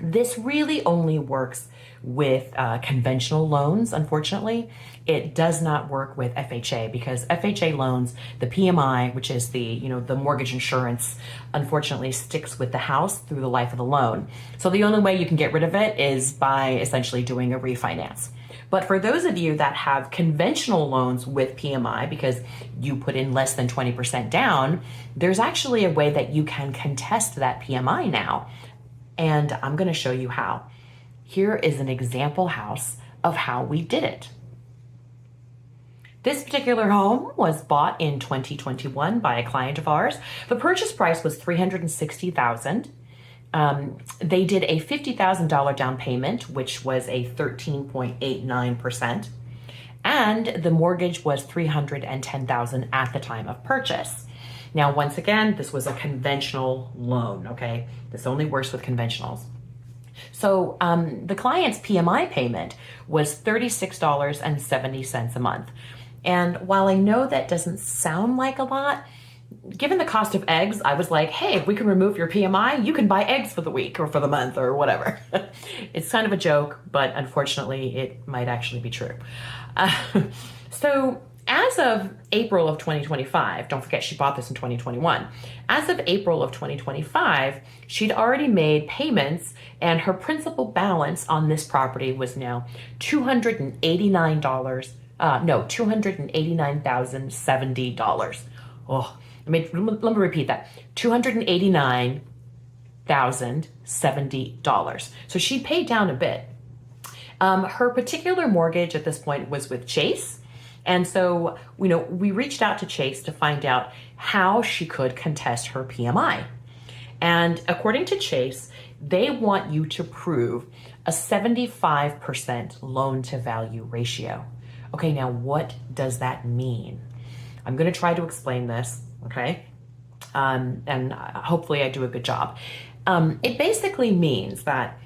This really only works with conventional loans, unfortunately. It does not work with FHA because FHA loans, the PMI, which is the mortgage insurance, unfortunately sticks with the house through the life of the loan. So the only way you can get rid of it is by essentially doing a refinance. But for those of you that have conventional loans with PMI, because you put in less than 20% down, there's actually a way that you can contest that PMI now. And I'm going to show you how. Here is an example house of how we did it. This particular home was bought in 2021 by a client of ours. The purchase price was $360,000. They did a $50,000 down payment, which was a 13.89%. And the mortgage was $310,000 at the time of purchase. Now, once again, this was a conventional loan, okay? This only works with conventionals. So the client's PMI payment was $36.70 a month. And while I know that doesn't sound like a lot, given the cost of eggs, I was like, hey, if we can remove your PMI, you can buy eggs for the week or for the month or whatever. It's kind of a joke, but unfortunately, it might actually be true. So as of April of 2025, don't forget she bought this in 2021. As of April of 2025, she'd already made payments and her principal balance on this property was now $289,070. Oh, let me repeat that. $289,070. So she paid down a bit. Her particular mortgage at this point was with Chase. And so, we reached out to Chase to find out how she could contest her PMI. And according to Chase, they want you to prove a 75% loan to value ratio. Okay, now what does that mean? I'm going to try to explain this, okay? And hopefully I do a good job. It basically means that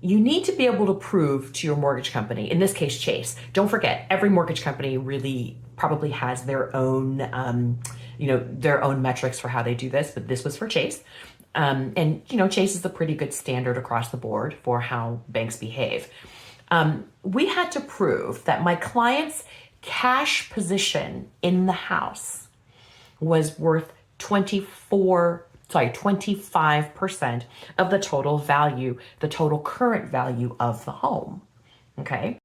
you need to be able to prove to your mortgage company, in this case, Chase. Don't forget, every mortgage company really probably has their own, their own metrics for how they do this, but this was for Chase. And Chase is a pretty good standard across the board for how banks behave. We had to prove that my client's cash position in the house was worth 25% of the total value, the total current value of the home. Okay.